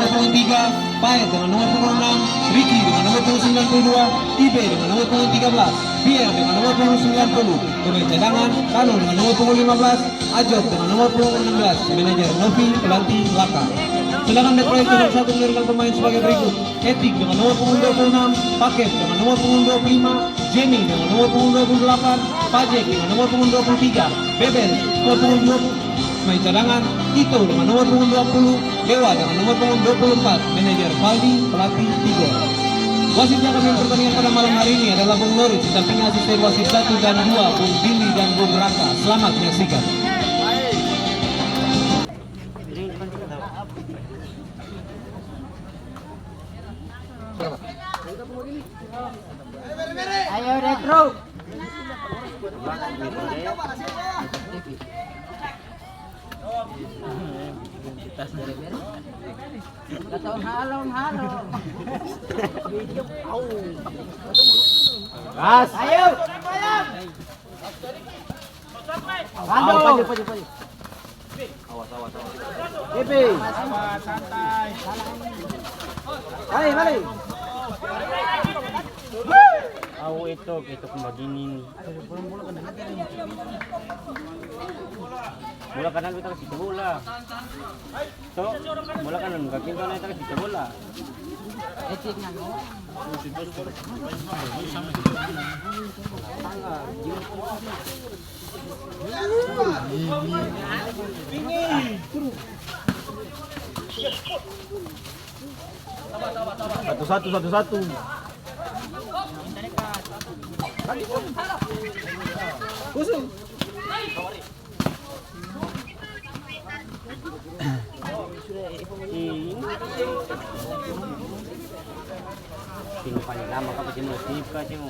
nomor punggung 3, Paet dengan nomor punggung 6, Ricky dengan nomor punggung 92, Ibe dengan nomor punggung 13, Pierre dengan nomor punggung 90, pemain cadangan Kano dengan nomor punggung 15, Ajot dengan nomor punggung 16, manajer Novi, pelatih Laka. Sedangkan back right nomor 1 menurunkan pemain sebagai berikut: Etik dengan nomor punggung 26, Paket dengan nomor punggung 25, Jenny dengan nomor punggung 28, Pajek dengan nomor punggung 23, Bebel nomor punggung 20, pemain cadangan Ito dengan nomor punggung 20, Dewa dengan nomor punggung 24, manajer Valdi, pelatih Tigor. Wasit yang akan pertandingan pada malam hari ini adalah Bung Norit, didampingi asisten wasit 1 dan 2, Bung Billy dan Bung Raka. Selamat menyaksikan. Ayo retro. Gas. Ayo. Paju. Awas. Pipi. Santai. Balik. Aku itu kembaginin. Bola kanan kita kasih bola. So, bola kanan kaki kanan kita kasih bola. Etiknya no. Satu. Kusum. Sino pa nila makapit mo sip kasi mo.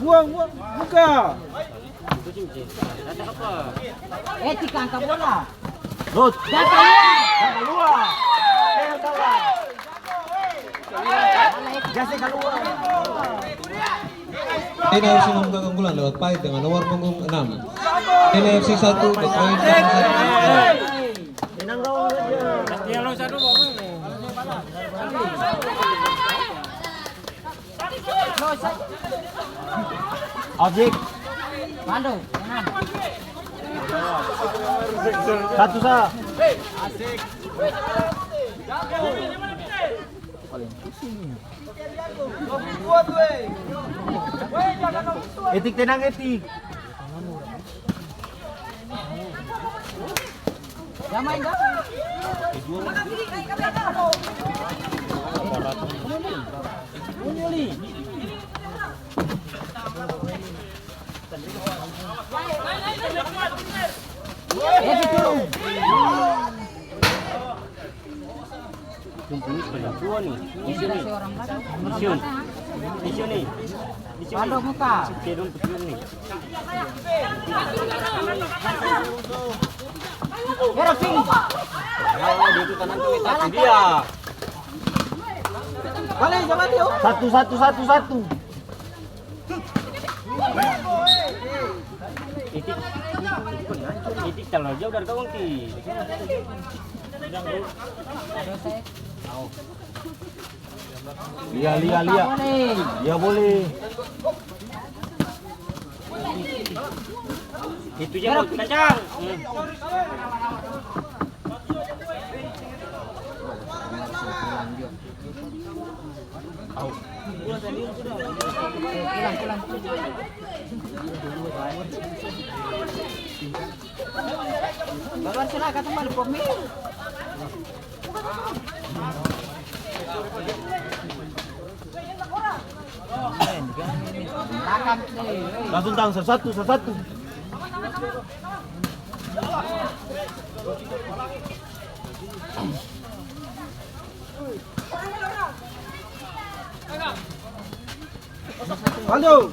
Buang, buka. Itu sih. Ada apa? Etik angkat bola. Lot. Datang. Keluar. Jase keluar. NFC memegang keunggulan lewat Paet dengan nomor punggung 6. NFC 1 back right nomor 1. Objek. Pandu. Satu sah. Asik. Etik tenang etik. Yang main dah. Tumpulin pada tua nih. Di sini. Di sini. Pandu muka. Kedon petir nih. Gerak sini. Dia itu kanan tuh dia. Balik sama dia. Satu. Itik terlalu jauh dari gawang ti. Lihat. Ya boleh. Itu aja kencang. Pulang. Babar sila ka tumal pumi. Langsung tangan satu. Pandu.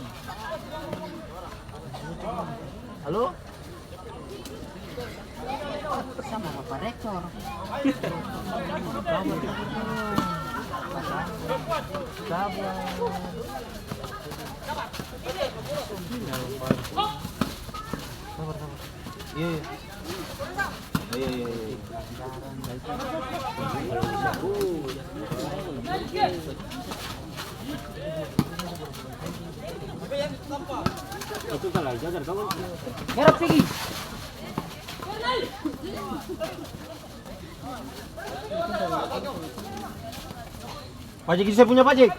Halo? Sama Bapak Rektor. Iya. Itu salah jajar kamu. Merah segi. Pajik itu saya punya pajik.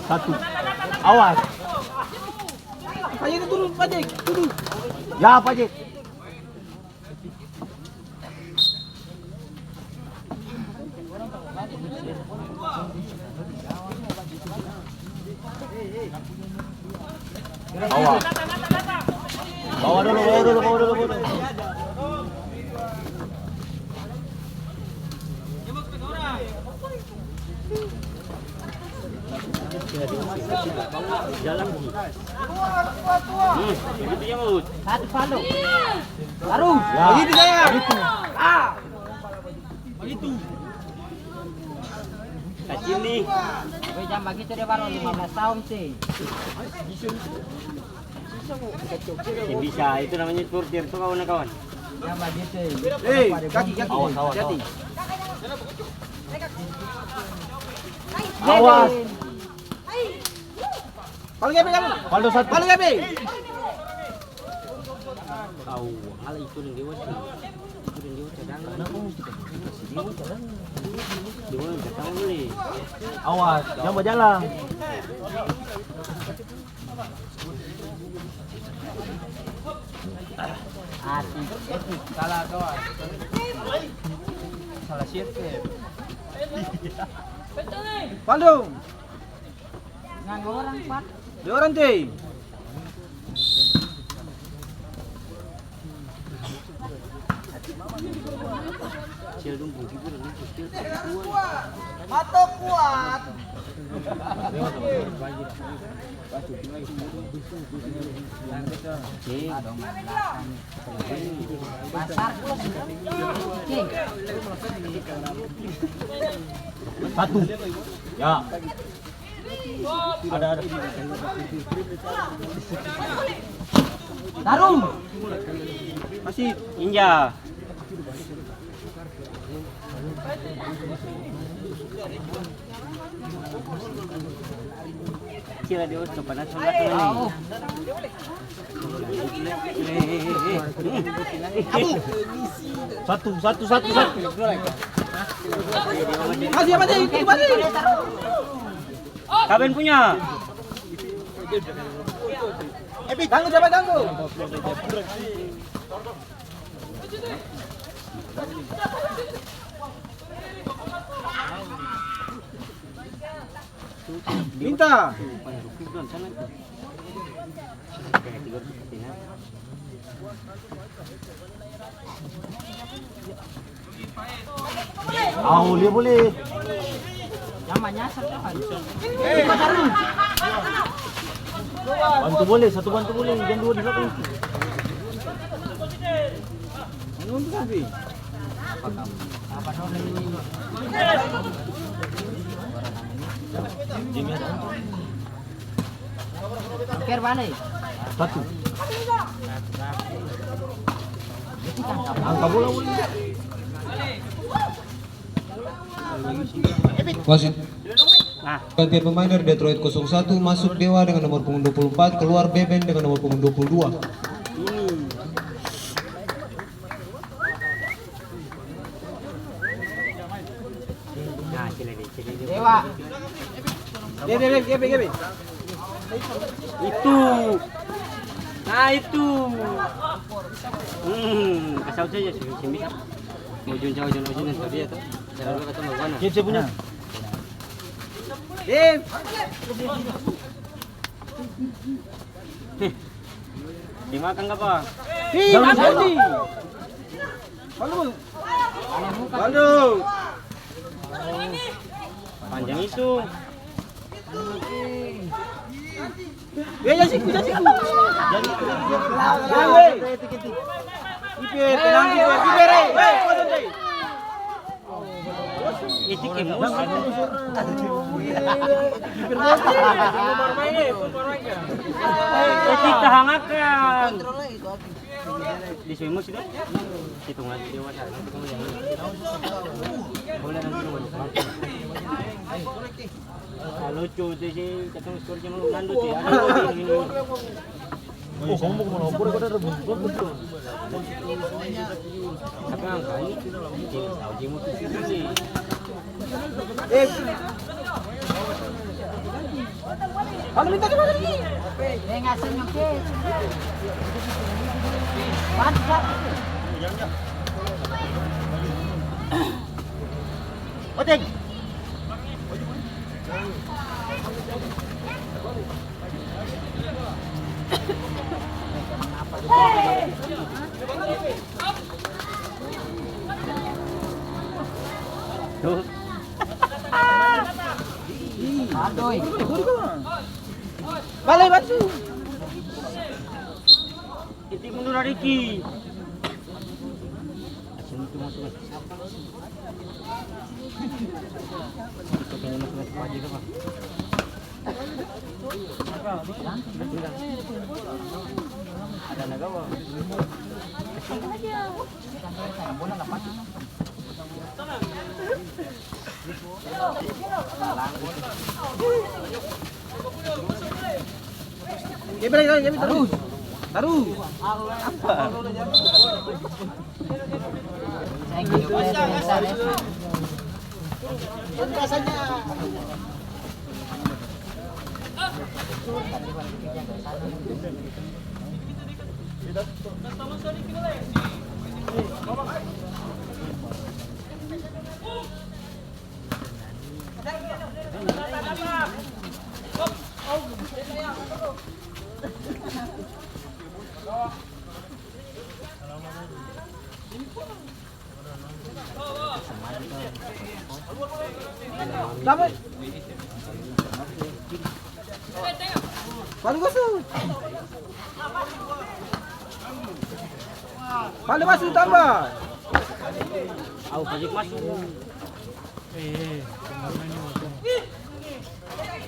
Satu. Awas. Pajik itu turun, pajik. Turun. Ya pajik. Awas. Bawa dulu. Jalan sih. Begitu ya mau. Satu palo. Baru. Ya. Begitu saya. Begitu. Kacil nih. Weh jam begitu dia baru 15 tahun sih. Ya bisa, itu namanya portir tuh kawan-kawan. Jam begitu. Kaki. Awas. Hati. Awas. Paling gabe kamu. Paldo satu. Paling gabe. Tahu, ala itu yang dewasa. Itu yang dewasa jangan. Dewa enggak tahu nih. Awas. Jangan berjalan. Hati. Salah kawan. Salah siapa? Paldo. Nganggo orang Pak. Dia orang teh. Kecil dong begitu dan kecil. Mata kuat. Pasar plus. Oke. Satu. Ya. Ada. Tarum. Masih. Inja. Kira dia udah panas banget Oh. Satu. Masih apa sih? Itu masih. Kaben punya. Ganggu siapa ganggu? Minta. Dia boleh. Yang nyasar kapan? Bantu boleh, satu bantu boleh, jangan dua di belakang. Apa dong ini? Ker mana? Satu. Angka bola boleh. Wasit. Nah, Gantian pemain dari Detroit 01 masuk Dewa dengan nomor punggung 24, keluar Beben dengan nomor punggung 22. nah sini. Dewa. Gebe. Itu. Nah itu. Kasau saja sini. Mau jauh tadi ya tuh. Jangan lupa ketemu mana. Siap punya. Dimakan nggak pak? Jangan sini. Paldo. Panjang itu. Jangan. Tenang. Itik imus. Itik tahangakan. Di simus itu. Hitungan dewasa. Boleh nanti lucu tuh sih, ketemu skornya mau ngandut ya. Oh, kamu mau kemana? Aku udah ada buntu. Sekarang kali tahu jimu tuh sih. Ano minta ka ba lagi? Ngasih nyuki. Mantap. Otek. Tuh. Adoy. Balay batu. Itik mundur Riki. Asin itu masuk. Itu kayaknya masuk aja ke Pak. Ada naga Bang. Ya balik lagi, taruh. Taruh. Apa? Rasanya. Dapat. Paling masuk. Paling masuk tambah. Au pajak masuk.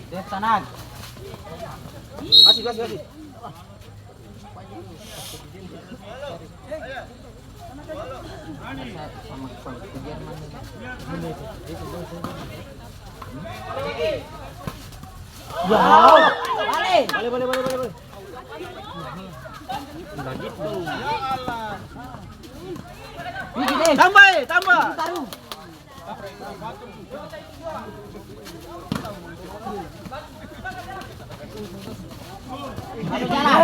Dep tanag. Kasih. Balik. Balik. Enggak gitu. Bigi deh. Tambah. Taruh. Ada jalan.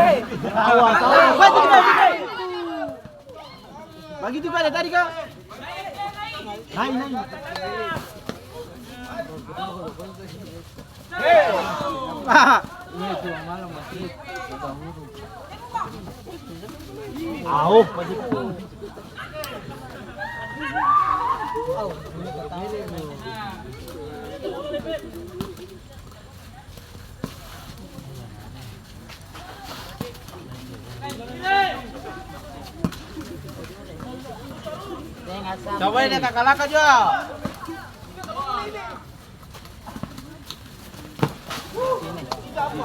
Bagi tu pada tadi kau. Naik. Au, bajiku. Coba ini kakak aja.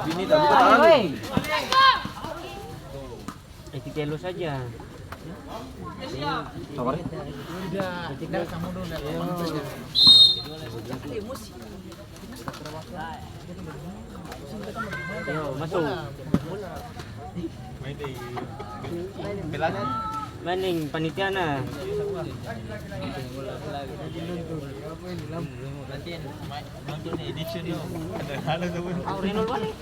Ini tapi Adoy. Telo saja. Sabar. Yo, masuk. Maning panitia na. Renol balik.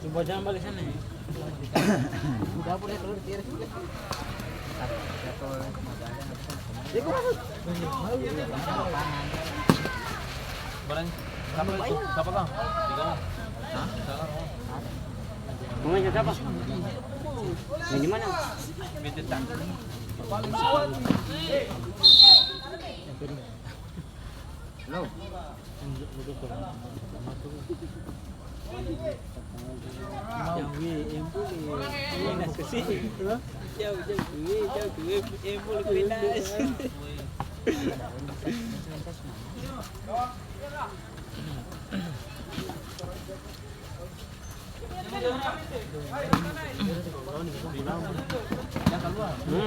Coba jangan balik sana. Udah boleh keluar tiar. Siapa bang? Mau ngajak siapa? Yang di mana? Halo. Yang yang boleh.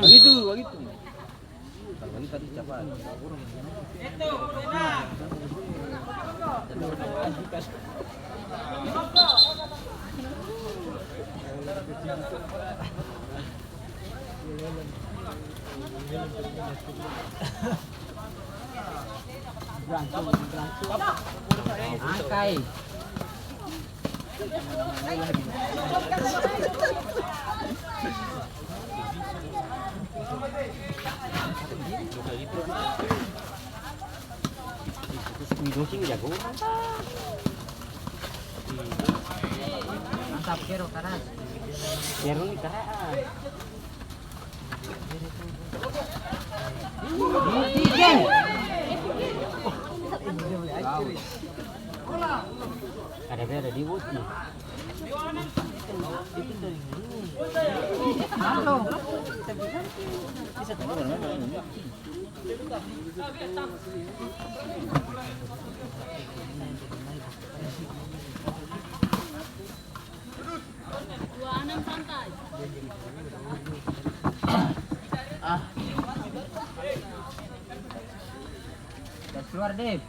Begitu, begitu. Angkai. Mantap kero karas. Kero ni karaan. Tiga. Ada di bot ni. Halo. Gas keluar, Dev.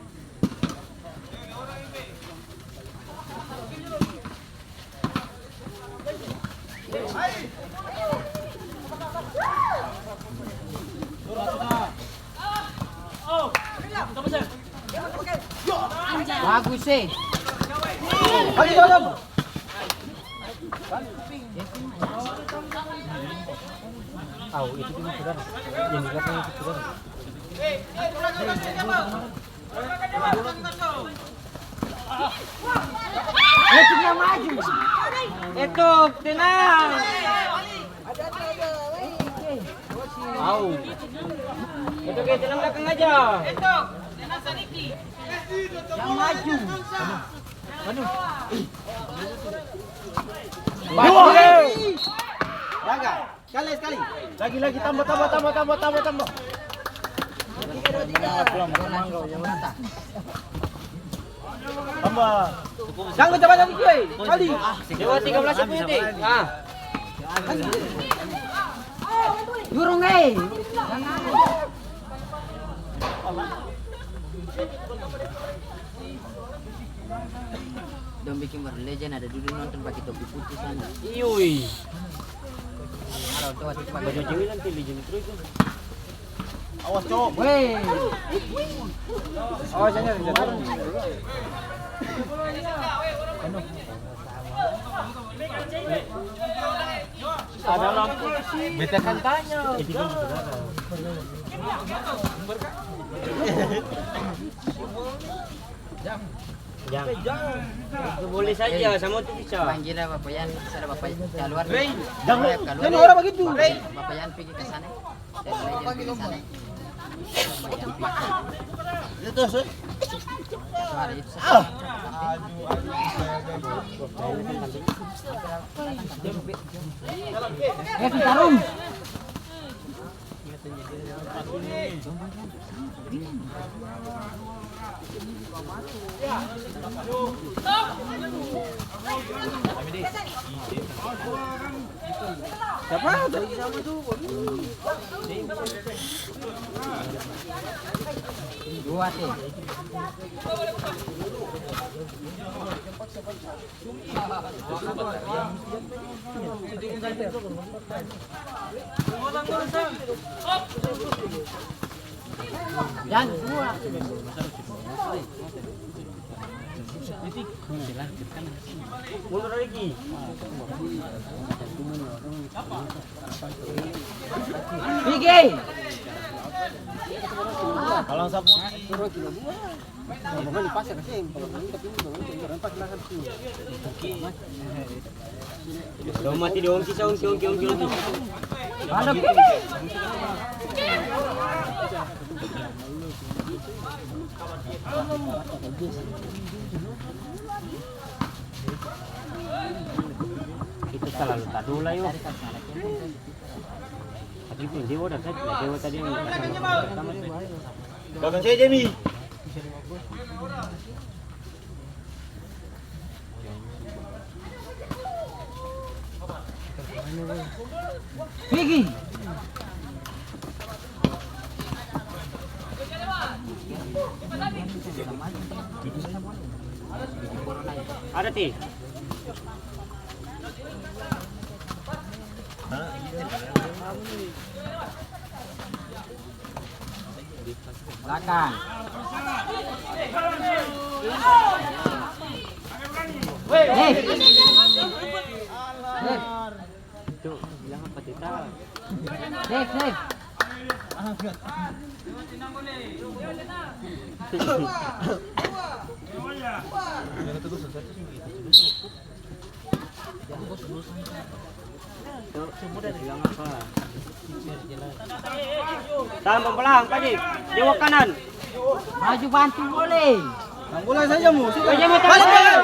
Bagus sih. Lagi dalam. Tahu itu cuma saudara. Yang dikatakan itu saudara. Etuknya maju. Etuk, tenang. Tahu. Etuk, tenang belakang aja. Yang maju. Jaga. Sekali. Lagi tambah. Tambah. Jangan cepat lagi, kuy. Kali. Dewa 13 menit. Ah. Durung, eh. Dong bikin legend ada dulu nonton pakai topi putih sana. Iui. Kalau tuh waktu pakai Baju cewek nanti legend terus itu. Awas, Cok. Weh. Oh, jangan. Ada lampu sih. Beta kan tanya. Itu kan saudara. Jangan. Itu boleh saja, sama tu bisa. Panggil lah Bapak Yan, ada Bapak Yan keluar. Jangan keluar. orang begitu. Bapak Yan pergi ke sana. Dan legend pergi ke sana. Bapak Yan pergi. Itu sih. Suara itu. Tarum. Siapa? Tadi sama tu. Dua sih. Jangan semua. Mundur lagi. Pergi. Kalau sapu. Dah mati dia ongki saung ongki. Balap pergi. Kita selalu tadula yuk. Tadi pun dia udah tadi yang pertama itu. Belakang saya Jamie. Vicky. Ada ti. Belakang. Itu bilang apa kita? Dek. Bilang apa? Tahan pelan, Pak Ji. Dewa kanan. Maju bantu boleh. Bola saja mu. Pak Ji mau tahan.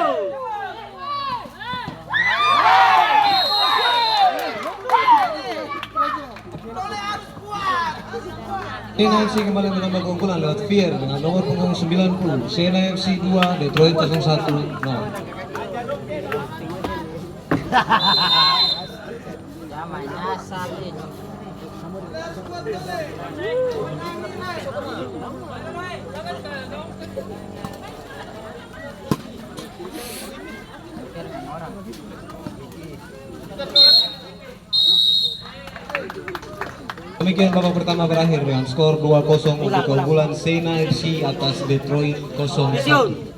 Sena FC kembali menambah keunggulan lewat Fier dengan nomor punggung 90. Sena FC 2, Detroit 01. Namanya salin. Demikian babak pertama berakhir dengan skor 2-0 untuk keunggulan Sena FC atas Detroit 01.